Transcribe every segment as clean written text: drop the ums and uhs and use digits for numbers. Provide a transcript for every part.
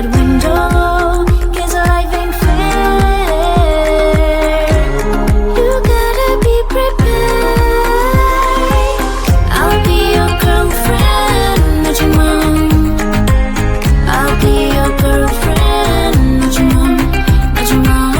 that window, 'cause life ain't fair. You gotta be prepared. I'll be your girlfriend, not your mom. I'll be your girlfriend, not your mom, not your mom.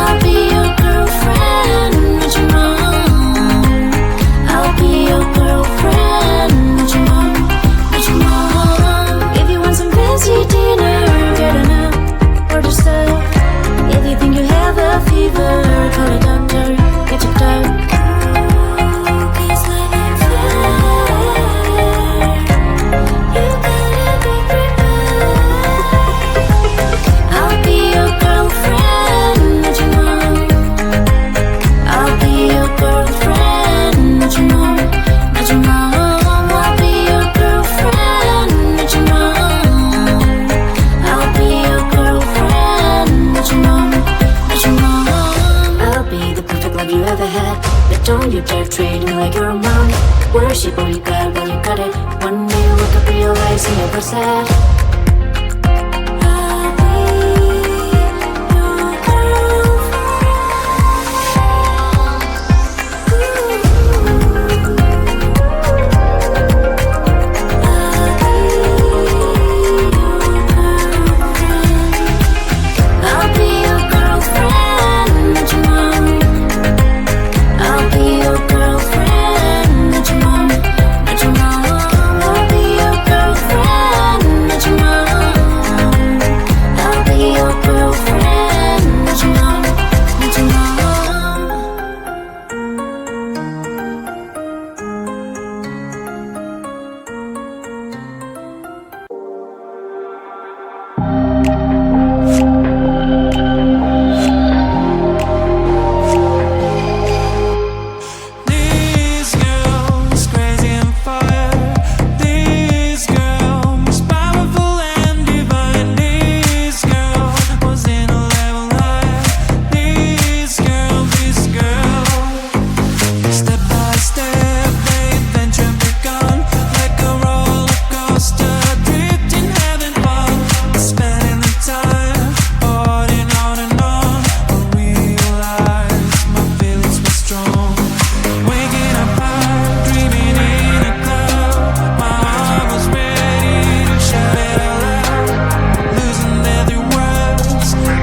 I'll be your girlfriend, not your mom. I'll be your girlfriend, not your mom, not your mom. If you want some fancy dinner, get enough, order stuff. If you think you have a fever, call a doctor, get checked out. 'Cause life ain't fair. You gotta be prepared. I'll be your girlfriend, not your mom. I'll be your girlfriend, not your mom, not your mom. I'll be your girlfriend, not your mom. I'll be your girlfriend, not your mom, not your mom. I'll be the perfect love you ever had, but don't you dare treat me like you're a mom. Worship what you got while you got it. One day you wake up, realize you never said. I'll be your I'll be your girlfriend, not your mom. I'll be your girlfriend, not your mom, not your mom. I'll be your girlfriend, not your mom. I'll be your girlfriend, not your mom, not your mom. This girl is crazy and fire. This girl is powerful and divine. This girl was in a level higher. This girl. Step by step, the adventure begun. Like a roller coaster, drifting heaven on. Spending the time, holding on and on. I realize my feelings were strong. Waking up high, dreaming in a cloud. My heart was ready to shout it out loud. Losing every word.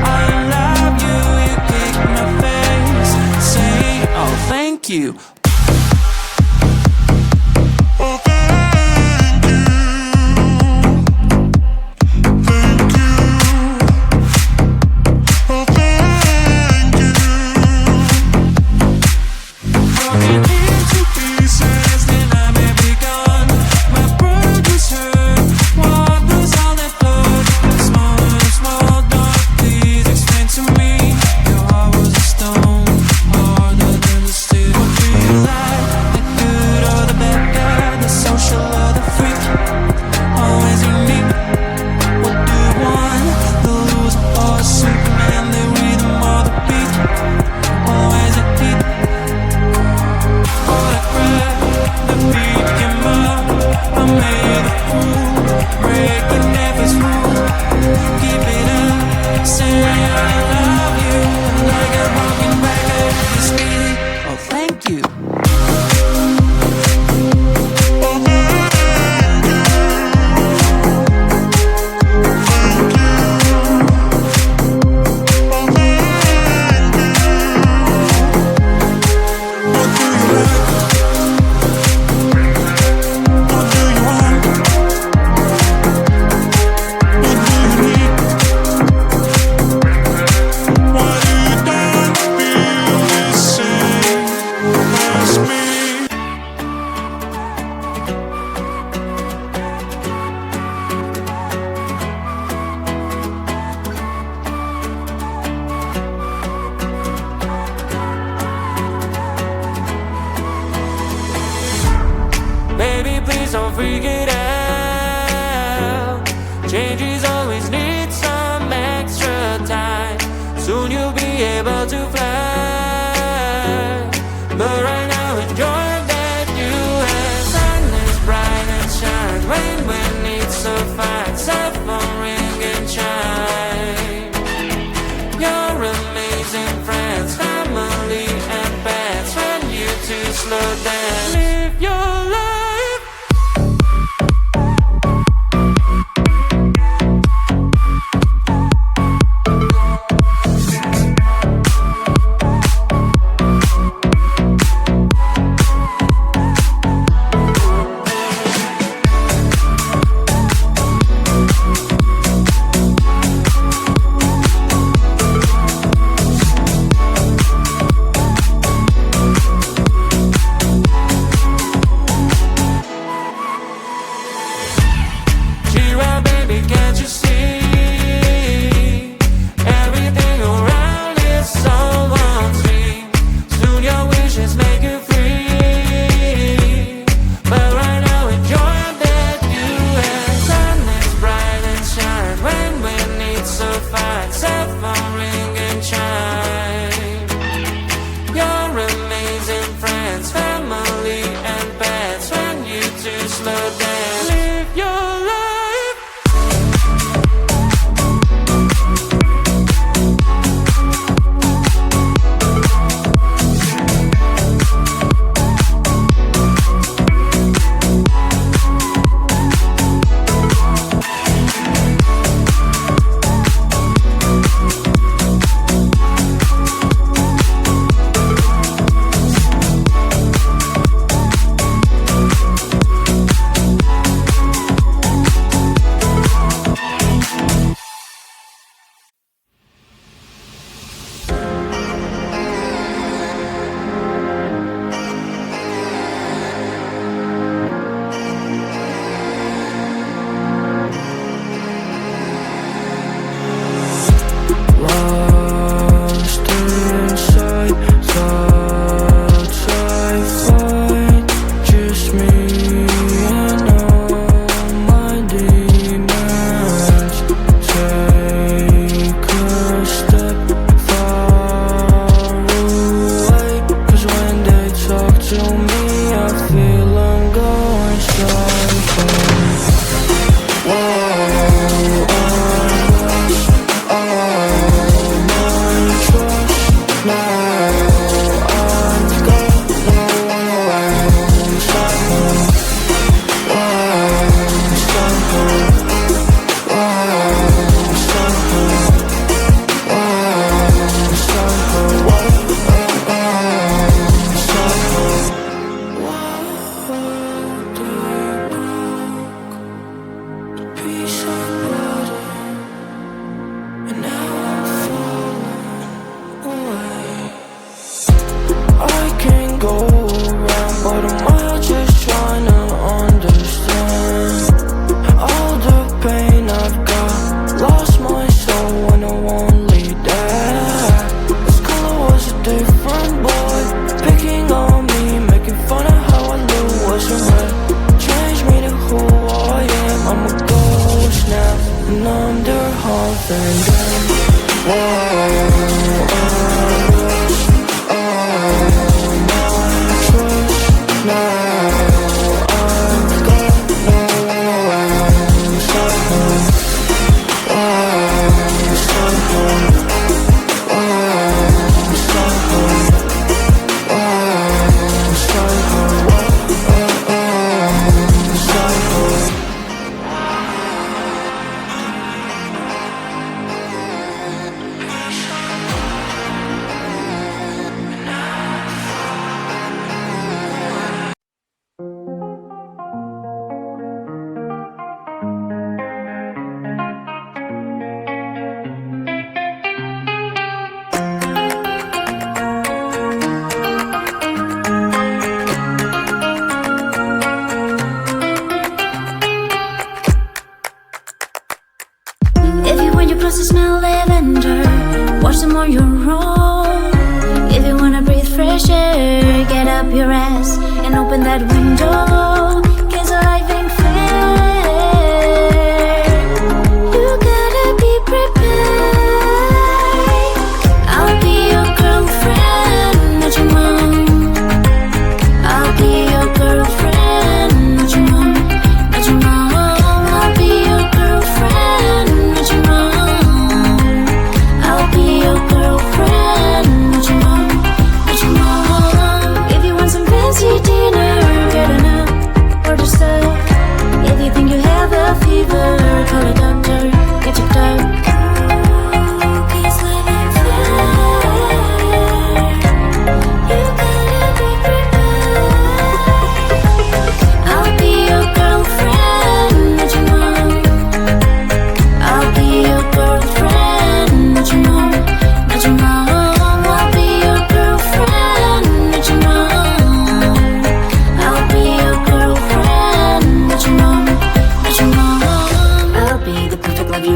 I love you, you kicked my face. Saying, oh, thank you. Broken into pieces, then I may be gone. My producer, what was all that blood? Small dark, please explain to me. Your heart was a stone, harder than the steel. What do you like, the good or the bad guy, the social or the freak? Always unique. What do you want, the loser or Superman, the rhythm or the beat? Always a heat. All I cried, the beat came up. I made a fool, breaking every rule. Keep it up, say I love you. Like a broken record, you speak. Oh, thank you. What do you like? What do you want? What do you need? Why do you don't feel the same as me? Baby, please don't freak it out. Changes always need some extra time. Soon you'll be able to fly. But right now enjoy that you have. Sun is bright and shines. Rain when it's so fine. Cell phone ring and chime. slow down. Live your life.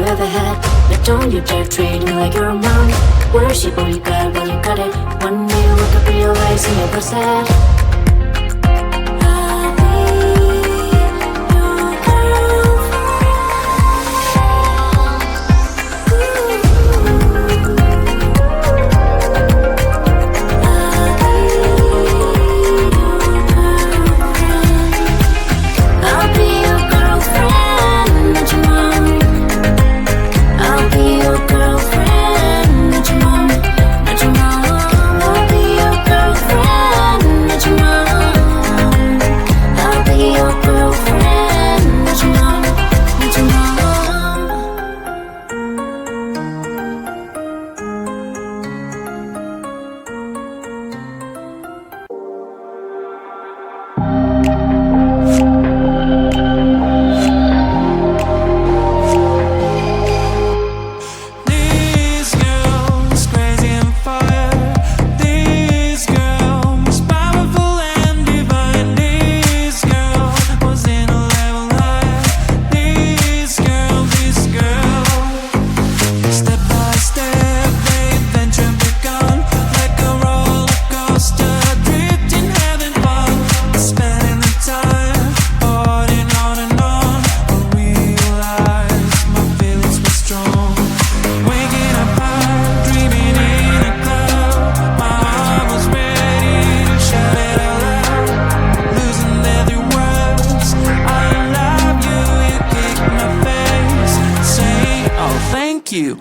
you ever had. But don't you dare treat me like you're a mom. Worship what you got when you got it. One day you wake up realize you never said. You.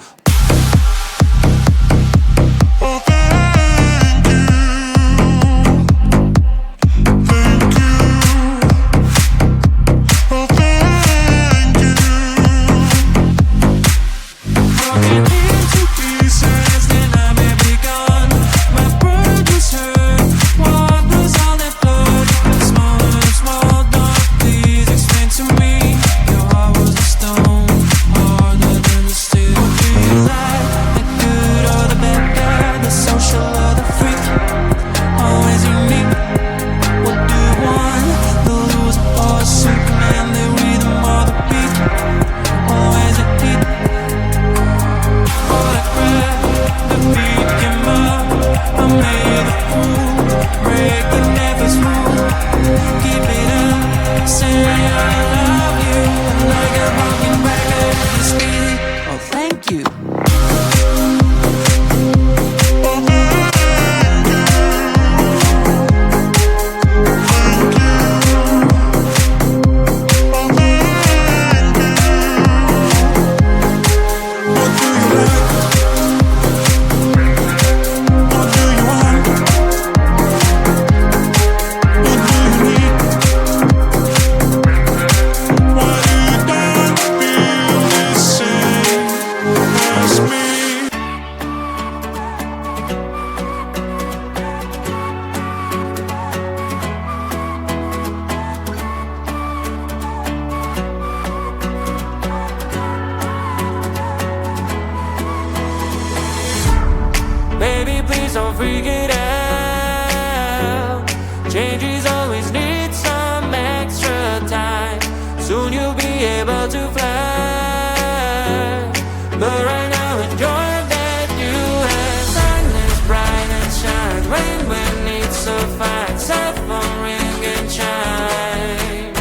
Baby, please don't freak it out. Changes always need some extra time. Soon you'll be able to fly. But right now enjoy that you have. Silence bright and shine. Rain when it's so fine. Cell phone ring and chime.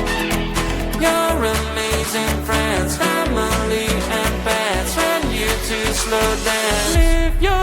Your amazing friends, family and pets. Want you to slow down. Live your